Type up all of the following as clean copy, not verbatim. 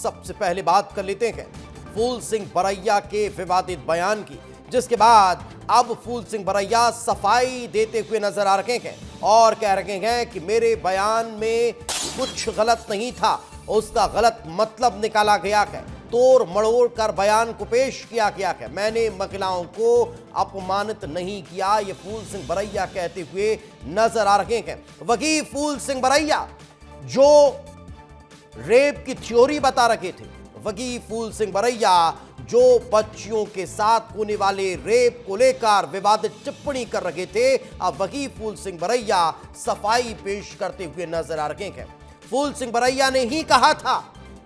सबसे पहले बात कर लेते हैं फूल सिंह बरैया के विवादित बयान की, जिसके बाद अब फूल सिंह बरैया सफाई देते हुए नजर आ रहे हैं और कह रहे हैं कि मेरे बयान में कुछ गलत नहीं था, उसका गलत मतलब निकाला गया है, तोड़ मड़ोड़ कर बयान को पेश किया गया है, मैंने महिलाओं को अपमानित नहीं किया, ये फूल सिंह बरैया कहते हुए नजर आ रहे हैं। वही फूल सिंह बरैया जो रेप की थ्योरी बता रहे थे, वही फूल सिंह बरैया जो बच्चियों के साथ होने वाले रेप को लेकर विवादित टिप्पणी कर रहे थे, अब वही फूल सिंह बरैया सफाई पेश करते हुए नजर आ रहे हैं। फूल सिंह बरैया ने ही कहा था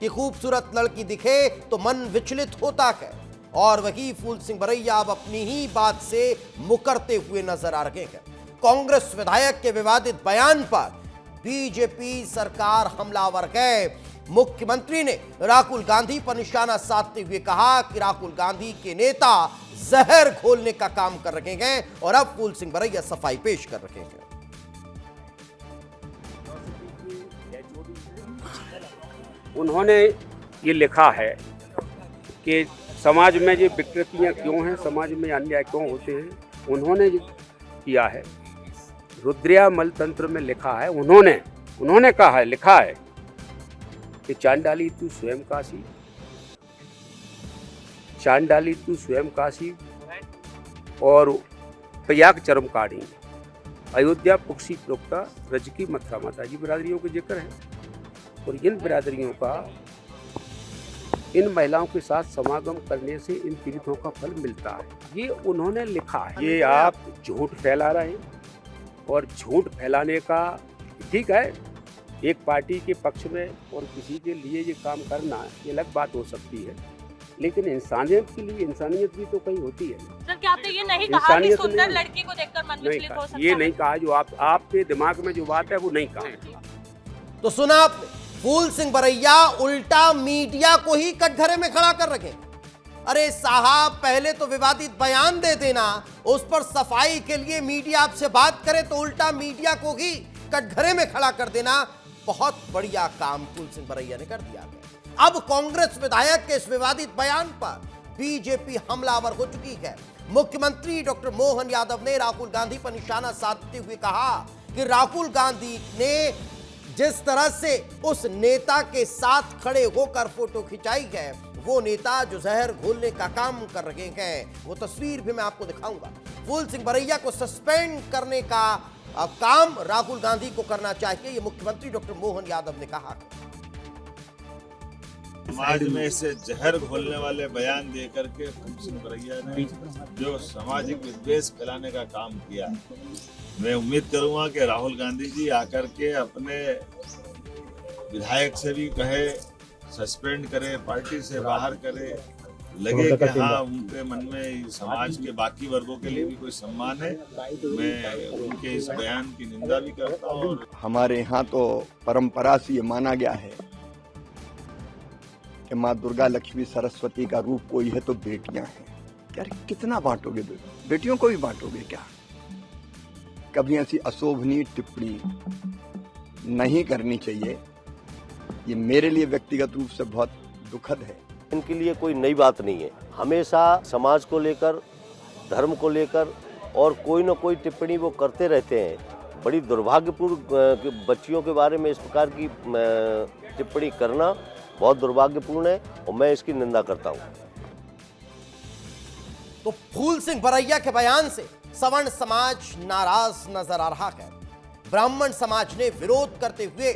कि खूबसूरत लड़की दिखे तो मन विचलित होता है, और वही फूल सिंह बरैया अब अपनी ही बात से मुकरते हुए नजर आ रहे हैं। कांग्रेस विधायक के विवादित बयान पर बीजेपी सरकार हमलावर है। मुख्यमंत्री ने राहुल गांधी पर निशाना साधते हुए कहा कि राहुल गांधी के नेता जहर घोलने का काम कर रहे हैं, और अब फूल सिंह बरैया सफाई पेश कर रहे हैं। उन्होंने ये लिखा है कि समाज में ये विकृतियाँ क्यों हैं, समाज में अन्याय क्यों होते हैं। उन्होंने किया है, रुद्रयामल तंत्र में लिखा है, उन्होंने कहा है, लिखा है कि चांडाली तू स्वयं काशी, चांडाली तू स्वयं काशी और प्रयाग चरम काढ़ी, अयोध्या पुक्षी प्रोक्ता ब्रज की मथुरा माता जी बिरादरियों के जिक्र है, और इन बिरादरियों का इन महिलाओं के साथ समागम करने से इन पीड़ितों का फल मिलता है। ये उन्होंने लिखा है। ये आप झूठ फैला रहे हैं, और झूठ फैलाने का ठीक है, एक पार्टी के पक्ष में और किसी के लिए ये काम करना ये अलग बात हो सकती है, लेकिन इंसानियत के लिए इंसानियत भी तो कहीं होती है। सर, क्या आपने ये नहीं कहा कि सुंदर लड़की को देखकर मन विचलित हो सकता है? ये नहीं कहा, जो आपके दिमाग में जो बात है वो नहीं कहा। तो सुना आपने, फूल सिंह बरैया उल्टा मीडिया को ही कटघरे में खड़ा कर रखे। अरे साहब, पहले तो विवादित बयान दे देना, उस पर सफाई के लिए मीडिया आपसे बात करे तो उल्टा मीडिया को ही कटघरे में खड़ा कर देना। बहुत बढ़िया काम फूल सिंह बरैया ने कर दिया है। अब कांग्रेस विधायक के इस विवादित बयान पर बीजेपी हमलावर हो चुकी है। मुख्यमंत्री डॉक्टर मोहन यादव ने राहुल गांधी पर निशाना साधते हुए कहा कि राहुल गांधी ने जिस तरह से उस नेता के साथ खड़े होकर फोटो खिंचाई है, वो नेता जो जहर घोलने का काम कर रहे हैं, वो तस्वीर भी मैं आपको दिखाऊंगा। फूल सिंह बरैया को सस्पेंड करने का काम राहुल गांधी को करना चाहिए, ये मुख्यमंत्री डॉक्टर मोहन यादव ने कहा। समाज में से जहर घोलने वाले बयान दे करके फूल सिंह बरैया ने जो सामाजिक विद्वेष फैलाने का काम किया, मैं उम्मीद करूंगा कि राहुल गांधी जी आकर के अपने विधायक से भी कहे सस्पेंड करे, पार्टी से बाहर करे, लगे कि हाँ उनके मन में समाज के बाकी वर्गों के लिए भी कोई सम्मान है। मैं उनके इस बयान की निंदा भी करता हूँ। हमारे यहाँ तो परंपरा से ये माना गया है कि माँ दुर्गा लक्ष्मी सरस्वती का रूप कोई है तो बेटियां हैं। यार कितना बांटोगे, बेटियों को भी बांटोगे क्या? कभी ऐसी अशोभनीय टिप्पणी नहीं करनी चाहिए। ये मेरे लिए व्यक्तिगत रूप से बहुत दुखद है। इनके लिए कोई नई बात नहीं है, हमेशा समाज को लेकर, धर्म को लेकर और कोई न कोई टिप्पणी वो करते रहते हैं। बड़ी दुर्भाग्यपूर्ण, बच्चियों के बारे में इस प्रकार की टिप्पणी करना बहुत दुर्भाग्यपूर्ण है, और मैं इसकी निंदा करता हूँ। तो फूल सिंह बरैया के बयान से सवर्ण समाज नाराज नजर आ रहा है। ब्राह्मण समाज ने विरोध करते हुए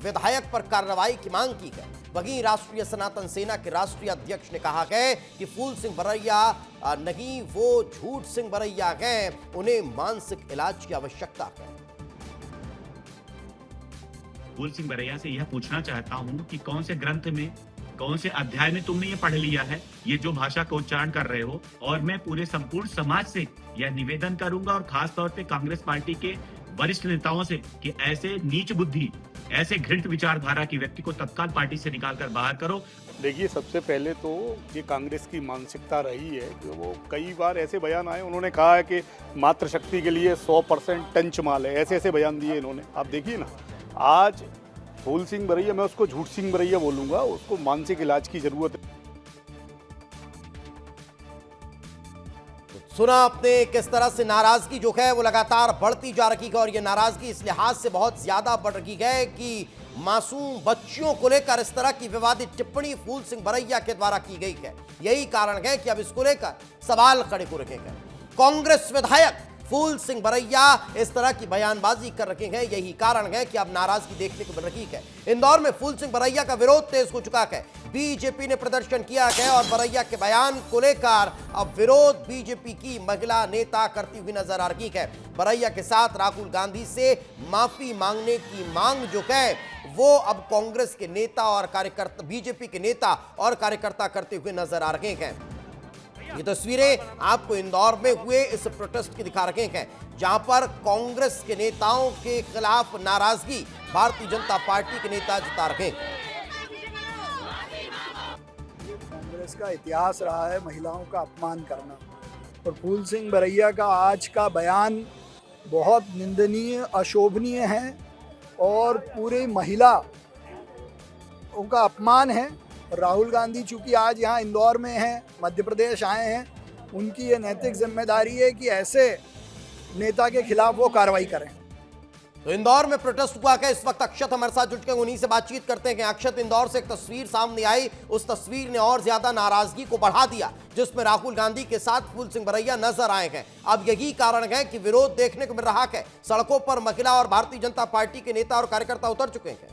विधायक पर कार्रवाई की मांग की है। वहीं राष्ट्रीय सनातन सेना के राष्ट्रीय अध्यक्ष ने कहा है कि फूल सिंह बरैया नहीं, वो झूठ सिंह बरैया हैं, उन्हें मानसिक इलाज की आवश्यकता है। फूल सिंह बरैया से यह पूछना चाहता हूं कि कौन से ग्रंथ में, कौन से अध्याय में तुमने ये पढ़ लिया है, ये जो भाषा का उच्चारण कर रहे हो। और मैं पूरे संपूर्ण समाज से यह निवेदन करूंगा, और खास तौर पे कांग्रेस पार्टी के वरिष्ठ नेताओं से, कि ऐसे नीच बुद्धि, ऐसे घृणित विचारधारा की व्यक्ति को तत्काल पार्टी से निकालकर बाहर करो। देखिए, सबसे पहले तो ये कांग्रेस की मानसिकता रही है कि वो कई बार ऐसे बयान आए, उन्होंने कहा है कि मातृशक्ति के लिए 100% टंच माल है, ऐसे ऐसे बयान दिए इन्होंने। आप देखिए ना, आज फूल सिंह बरैया, मैं उसको झूठ सिंह बरैया बोलूँगा, उसको मानसिक इलाज की ज़रूरत है। सुना आपने किस तरह से नाराजगी जो है वो लगातार बढ़ती जा रही है, और ये नाराजगी इस लिहाज से बहुत ज्यादा बढ़ रही है कि मासूम बच्चियों को लेकर इस तरह की विवादित टिप्पणी फूल सिंह बरैया के द्वारा की गई है। यही कारण है कि अब इसको लेकर सवाल खड़े हो रहे हैं। कांग्रेस विधायक फूल सिंह बरैया इस तरह की बयानबाजी कर रहे हैं, यही कारण है कि अब नाराजगी देखने को मिल रही है। इंदौर में फूल सिंह बरैया का विरोध तेज हो चुका है। बीजेपी ने प्रदर्शन किया है और बरैया के बयान को लेकर अब विरोध बीजेपी की महिला नेता करती हुई नजर आ रही है। बरैया के साथ राहुल गांधी से माफी मांगने की मांग जो है वो अब कांग्रेस के नेता और कार्यकर्ता, बीजेपी के नेता और कार्यकर्ता करते हुए नजर आ रहे हैं। ये तस्वीरें आपको इंदौर में हुए इस प्रोटेस्ट की दिखा रहे हैं, जहां पर कांग्रेस के नेताओं के खिलाफ नाराजगी भारतीय जनता पार्टी के नेता जता रहे हैं। कांग्रेस का इतिहास रहा है महिलाओं का अपमान करना, और फूल सिंह बरैया का आज का बयान बहुत निंदनीय, अशोभनीय है और पूरी महिला उनका अपमान है। राहुल गांधी चूंकि आज यहाँ इंदौर में हैं, मध्य प्रदेश आए हैं, उनकी ये नैतिक जिम्मेदारी है कि ऐसे नेता के खिलाफ वो कार्रवाई करें। तो इंदौर में प्रोटेस्ट हुआ है। इस वक्त अक्षत हमारे साथ जुट के उन्हीं से बातचीत करते हैं कि अक्षत, इंदौर से एक तस्वीर सामने आई, उस तस्वीर ने और ज्यादा नाराजगी को बढ़ा दिया, जिसमें राहुल गांधी के साथ फूल सिंह बरैया नजर आए हैं। अब यही कारण है कि विरोध देखने को मिल रहा है। सड़कों पर महिला और भारतीय जनता पार्टी के नेता और कार्यकर्ता उतर चुके हैं।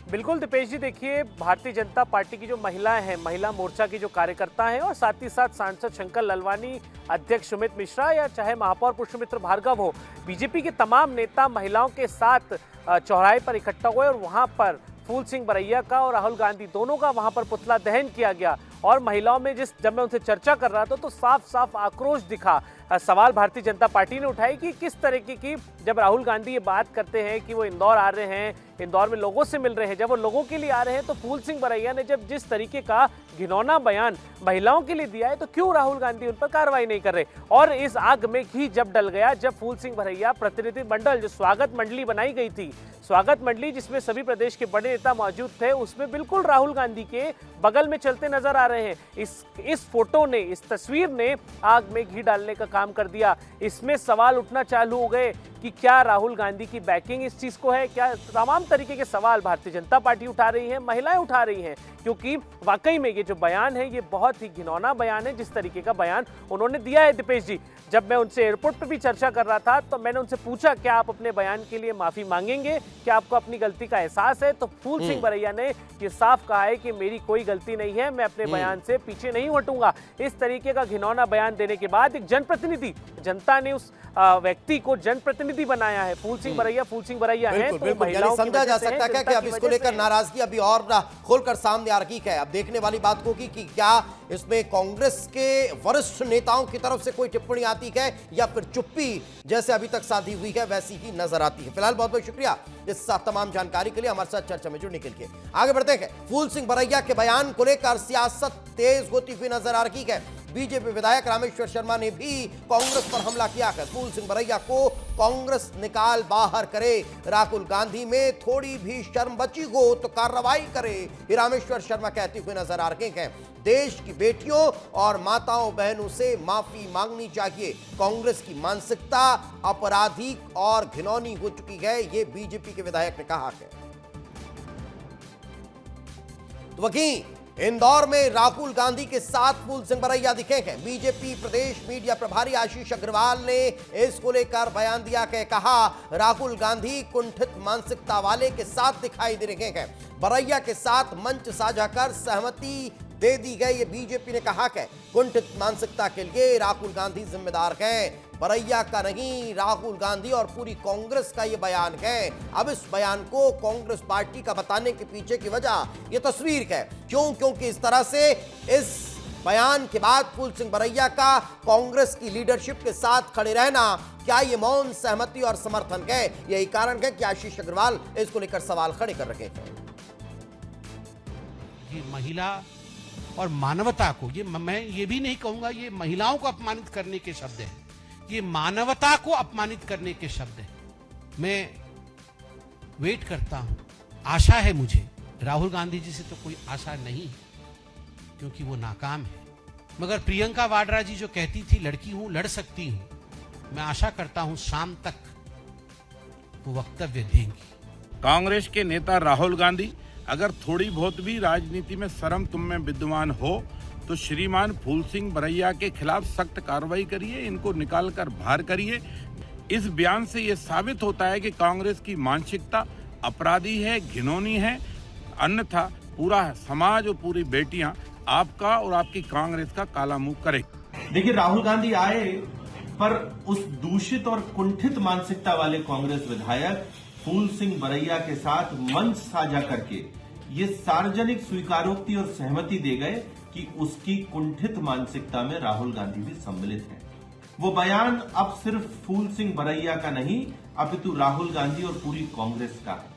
बिल्कुल दीपेश जी, देखिए भारतीय जनता पार्टी की जो महिलाएं हैं, महिला मोर्चा की जो कार्यकर्ता हैं, और साथ ही साथ सांसद शंकर ललवानी, अध्यक्ष सुमित मिश्रा या चाहे महापौर पुष्पमित्र भार्गव हो, बीजेपी के तमाम नेता महिलाओं के साथ चौराहे पर इकट्ठा हुए और वहां पर फूल सिंह बरैया का और राहुल गांधी दोनों का वहां पर पुतला दहन किया गया। और महिलाओं में जब मैं उनसे चर्चा कर रहा था तो साफ साफ आक्रोश दिखा। सवाल भारतीय जनता पार्टी ने उठाई कि किस तरीके की, जब राहुल गांधी ये बात करते हैं कि वो इंदौर आ रहे हैं, इंदौर में लोगों से मिल रहे हैं, जब वो लोगों के लिए आ रहे हैं, तो फूल सिंह बरैया ने जब जिस तरीके का घिनौना बयान महिलाओं के लिए दिया है, तो क्यों राहुल गांधी उन पर कार्रवाई नहीं कर रहे। और इस आग में घी जब डल गया, जब फूल सिंह बरैया प्रतिनिधि मंडल, जो स्वागत मंडली बनाई गई थी, स्वागत मंडली जिसमें सभी प्रदेश के बड़े नेता मौजूद थे, उसमें बिल्कुल राहुल गांधी के बगल में चलते नजर आ रहे हैं। इस फोटो ने, इस तस्वीर ने आग में घी डालने का काम कर दिया। इसमें सवाल उठना चालू हो गए कि क्या राहुल गांधी की बैकिंग इस चीज को है, क्या तमाम तरीके के सवाल भारतीय जनता पार्टी उठा रही है, महिलाएं उठा रही हैं, क्योंकि वाकई में ये जो बयान है ये बहुत ही घिनौना बयान है, जिस तरीके का बयान उन्होंने दिया है। दीपेश जी, जब मैं उनसे एयरपोर्ट पर भी चर्चा कर रहा था तो मैंने उनसे पूछा क्या आप अपने बयान के लिए माफी मांगेंगे, क्या आपको अपनी गलती का एहसास है, तो फूल सिंह बरैया ने ये साफ कहा है कि मेरी कोई गलती नहीं है, मैं अपने बयान से पीछे नहीं हटूंगा। इस तरीके का घिनौना बयान देने के बाद एक जनप्रतिनिधि, जनता ने उस व्यक्ति को जनप्रतिनिधि बनाया है। फूल सिंह बरैया हैं, तो महिलाओं समझा जा सकता है कि अब इसको लेकर नाराजगी अभी और खोलकर सामने आ रही है। अब देखने वाली बात होगी कि क्या इसमें कांग्रेस के वरिष्ठ नेताओं की तरफ से कोई टिप्पणी आती है या फिर चुप्पी जैसे अभी तक साधी हुई है वैसी ही नजर आती है। फिलहाल बहुत बहुत शुक्रिया इस तमाम जानकारी के लिए, हमारे साथ चर्चा में जुड़ने के लिए। आगे बढ़ते हैं। फूल सिंह बरैया के बयान को लेकर सियासत तेज होती हुई नजर आ रही है। बीजेपी विधायक रामेश्वर शर्मा ने भी कांग्रेस पर हमला किया है। फूल सिंह बरैया को कांग्रेस निकाल बाहर करे, राहुल गांधी में थोड़ी भी शर्म बची हो तो कार्रवाई करे, रामेश्वर शर्मा कहते हुए नजर आ रहे हैं। देश की बेटियों और माताओं बहनों से माफी मांगनी चाहिए। कांग्रेस की मानसिकता आपराधिक और घिनौनी हो चुकी है, ये बीजेपी के विधायक ने कहा है। तो वहीं इंदौर में राहुल गांधी के साथ फूल सिंह बरैया दिखे हैं। बीजेपी प्रदेश मीडिया प्रभारी आशीष अग्रवाल ने इसको लेकर बयान दिया कि कहा राहुल गांधी कुंठित मानसिकता वाले के साथ दिखाई दे रहे हैं। बरैया के साथ मंच साझा कर सहमति दे दी गई। ये बीजेपी ने कहा कि कुंठित मानसिकता के लिए राहुल गांधी जिम्मेदार हैं, बरैया का नहीं, राहुल गांधी और पूरी कांग्रेस का ये बयान है। अब इस बयान को कांग्रेस पार्टी का बताने के पीछे की वजह ये तस्वीर है। क्योंकि इस तरह से इस बयान के बाद फूल सिंह बरैया का कांग्रेस की लीडरशिप के साथ खड़े रहना, क्या ये मौन सहमति और समर्थन है? यही कारण है कि आशीष अग्रवाल इसको लेकर सवाल खड़े कर रहे हैं। ये महिला और मानवता को, ये मैं ये भी नहीं कहूंगा ये महिलाओं को अपमानित करने के शब्द हैं, ये मानवता को अपमानित करने के शब्द हैं। मैं वेट करता हूं, आशा है मुझे। राहुल गांधी जी से तो कोई आशा नहीं है क्योंकि वो नाकाम है, मगर प्रियंका वाड्रा जी जो कहती थी लड़की हूं, लड़ सकती हूं, मैं आशा करता हूं शाम तक वो वक्तव्य देंगी। कांग्रेस के नेता राहुल गांधी, अगर थोड़ी बहुत भी राजनीति में शर्म तुम में विद्यमान हो तो श्रीमान फूल सिंह बरैया के खिलाफ सख्त कार्रवाई करिए, इनको निकाल कर बाहर करिए। इस बयान से ये साबित होता है कि कांग्रेस की मानसिकता अपराधी है, घिनौनी है, अन्यथा पूरा समाज और पूरी बेटियां आपका और आपकी कांग्रेस का काला मुंह करेगी। देखिए, राहुल गांधी आए पर उस दूषित और कुंठित मानसिकता वाले कांग्रेस विधायक फूल सिंह बरैया के साथ मंच साझा करके ये सार्वजनिक स्वीकारोक्ति और सहमति दे गए कि उसकी कुंठित मानसिकता में राहुल गांधी भी सम्मिलित है। वो बयान अब सिर्फ फूल सिंह बरैया का नहीं, अपितु राहुल गांधी और पूरी कांग्रेस का है।